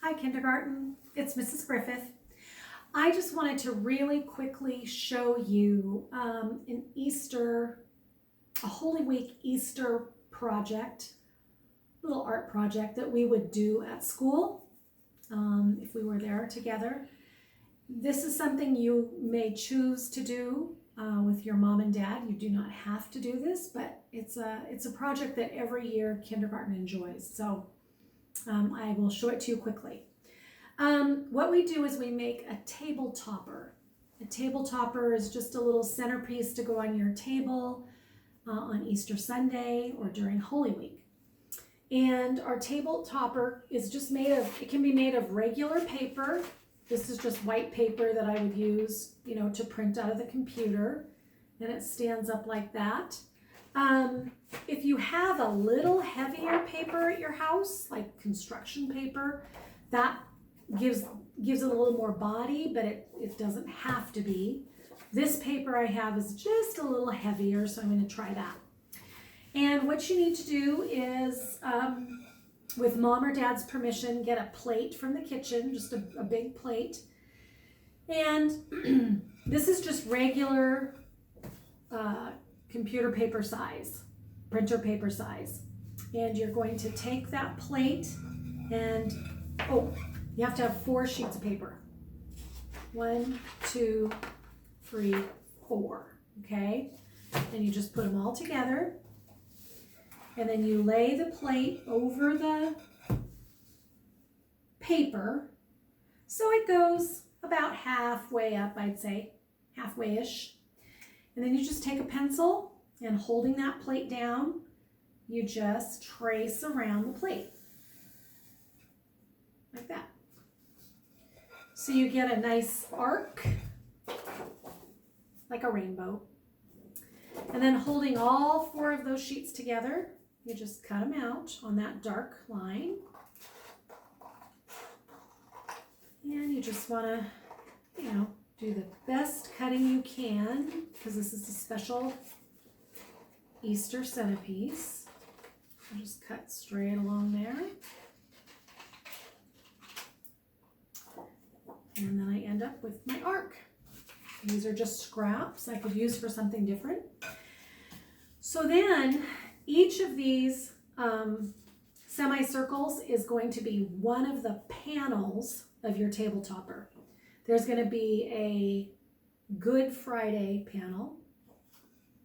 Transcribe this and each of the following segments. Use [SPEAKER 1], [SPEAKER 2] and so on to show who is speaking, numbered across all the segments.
[SPEAKER 1] Hi, kindergarten. It's Mrs. Griffith. I just wanted to really quickly show you a Holy Week Easter project, little art project that we would do at school if we were there together. This is something you may choose to do with your mom and dad. You do not have to do this, but it's a project that every year kindergarten enjoys. So I will show it to you quickly. What we do is we make a table topper. A table topper is just a little centerpiece to go on your table on Easter Sunday or during Holy Week. And our table topper is just it can be made of regular paper. This is just white paper that I would use, to print out of the computer. And it stands up like that. If you have a little heavier paper at your house, like construction paper, that gives it a little more body, but it doesn't have to be. This paper I have is just a little heavier, so I'm going to try that. And what you need to do is, with mom or dad's permission, get a plate from the kitchen, just a big plate. And this is just regular computer paper size, printer paper size. And you're going to take that plate and, you have to have 4 sheets of paper. 1, 2, 3, 4, okay? And you just put them all together. And then you lay the plate over the paper. So it goes about halfway up, I'd say, halfway-ish. And then you just take a pencil and holding that plate down, you just trace around the plate. Like that. So you get a nice arc, like a rainbow. And then holding all 4 of those sheets together, you just cut them out on that dark line. And you just want to, do the best cutting you can, because this is a special Easter centerpiece. I'll just cut straight along there. And then I end up with my arc. These are just scraps I could use for something different. So then each of these semicircles is going to be one of the panels of your table topper. There's going to be a Good Friday panel.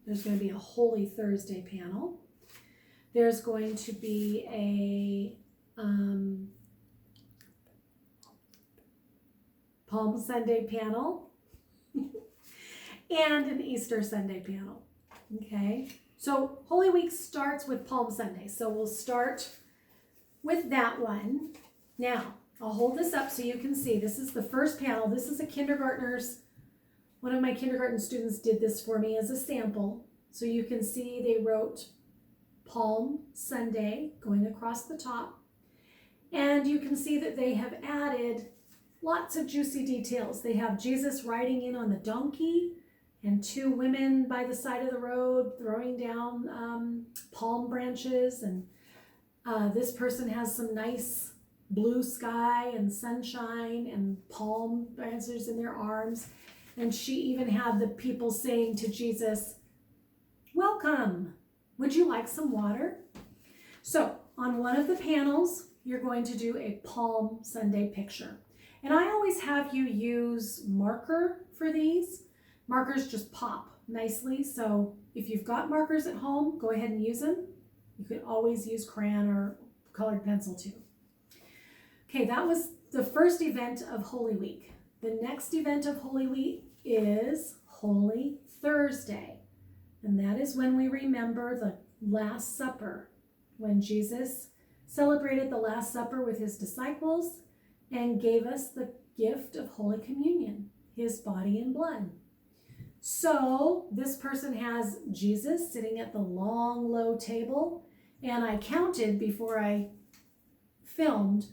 [SPEAKER 1] There's going to be a Holy Thursday panel. There's going to be a Palm Sunday panel and an Easter Sunday panel. Okay, so Holy Week starts with Palm Sunday. So we'll start with that one. Now, I'll hold this up so you can see. This is the first panel. This is one of my kindergarten students did this for me as a sample. So you can see they wrote Palm Sunday going across the top. And you can see that they have added lots of juicy details. They have Jesus riding in on the donkey and 2 women by the side of the road throwing down palm branches. And this person has some nice blue sky and sunshine and palm branches in their arms. And she even had the people saying to Jesus, "Welcome, would you like some water?" So on one of the panels, you're going to do a Palm Sunday picture. And I always have you use marker for these. Markers just pop nicely. So if you've got markers at home, go ahead and use them. You could always use crayon or colored pencil too. Okay, that was the first event of Holy Week. The next event of Holy Week is Holy Thursday. And that is when we remember the Last Supper, when Jesus celebrated the Last Supper with his disciples and gave us the gift of Holy Communion, his body and blood. So this person has Jesus sitting at the long, low table. And I counted before I filmed,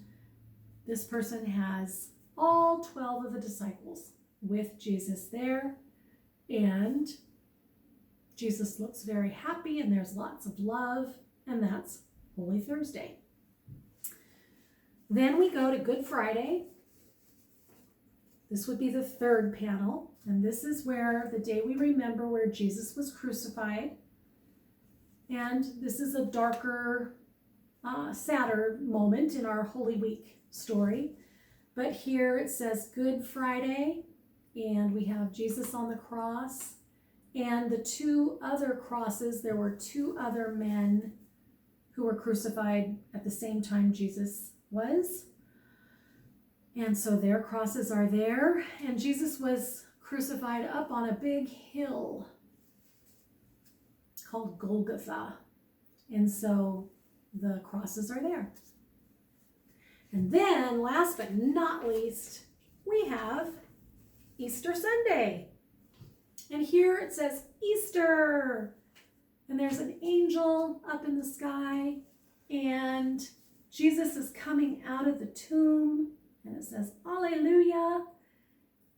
[SPEAKER 1] this person has all 12 of the disciples with Jesus there. And Jesus looks very happy and there's lots of love. And that's Holy Thursday. Then we go to Good Friday. This would be the third panel, and this is where the day we remember where Jesus was crucified. And this is a darker, sadder moment in our Holy Week story. But here it says Good Friday, and we have Jesus on the cross. And the two other crosses, there were two other men who were crucified at the same time Jesus was. And so their crosses are there. And Jesus was crucified up on a big hill called Golgotha. And so the crosses are there. And then, last but not least, we have Easter Sunday. And here it says Easter. And there's an angel up in the sky. And Jesus is coming out of the tomb. And it says, Alleluia,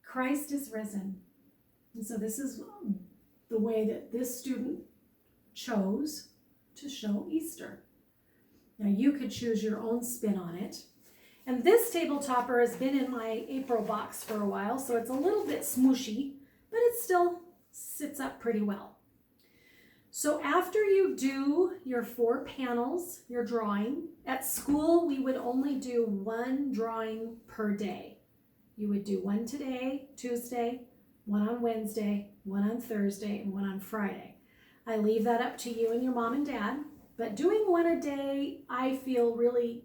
[SPEAKER 1] Christ is risen. And so this is the way that this student chose to show Easter. Now you could choose your own spin on it. And this table topper has been in my April box for a while, so it's a little bit smooshy, but it still sits up pretty well. So after you do your 4 panels, your drawing, at school we would only do 1 drawing per day. You would do 1 today, Tuesday, 1 on Wednesday, 1 on Thursday, and 1 on Friday. I leave that up to you and your mom and dad, but doing 1 a day, I feel really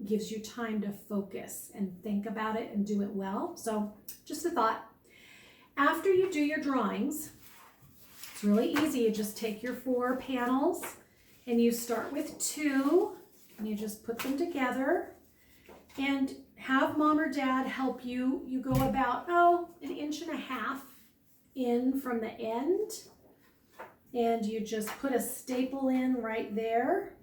[SPEAKER 1] gives you time to focus and think about it and do it well. So just a thought. After you do your drawings, it's really easy. You just take your 4 panels and you start with 2 and you just put them together and have mom or dad help you. You go about, 1.5 inches in from the end, and you just put a staple in right there,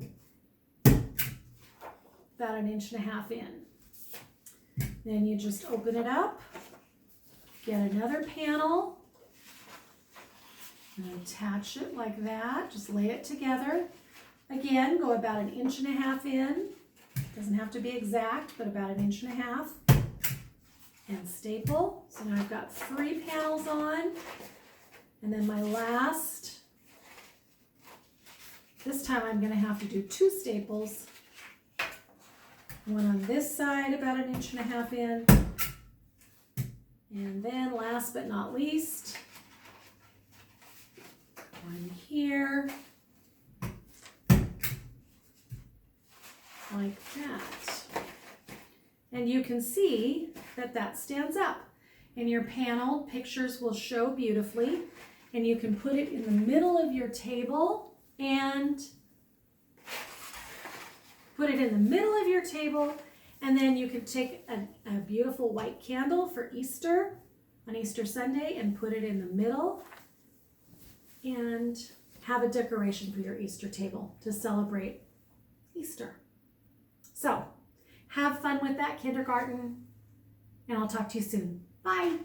[SPEAKER 1] about 1.5 inches in. Then you just open it up, get another panel, and attach it like that. Just lay it together. Again, go about 1.5 inches in. Doesn't have to be exact, but about 1.5 inches. And staple. So now I've got 3 panels on. And then my last, this time I'm going to have to do 2 staples. One on this side, about 1.5 inches in. And then last but not least, one here, like that. And you can see that that stands up. And your panel pictures will show beautifully. And you can put it in the middle of your table and and then you can take a beautiful white candle for Easter on Easter Sunday and put it in the middle and have a decoration for your Easter table to celebrate Easter. So have fun with that, kindergarten, and I'll talk to you soon. Bye.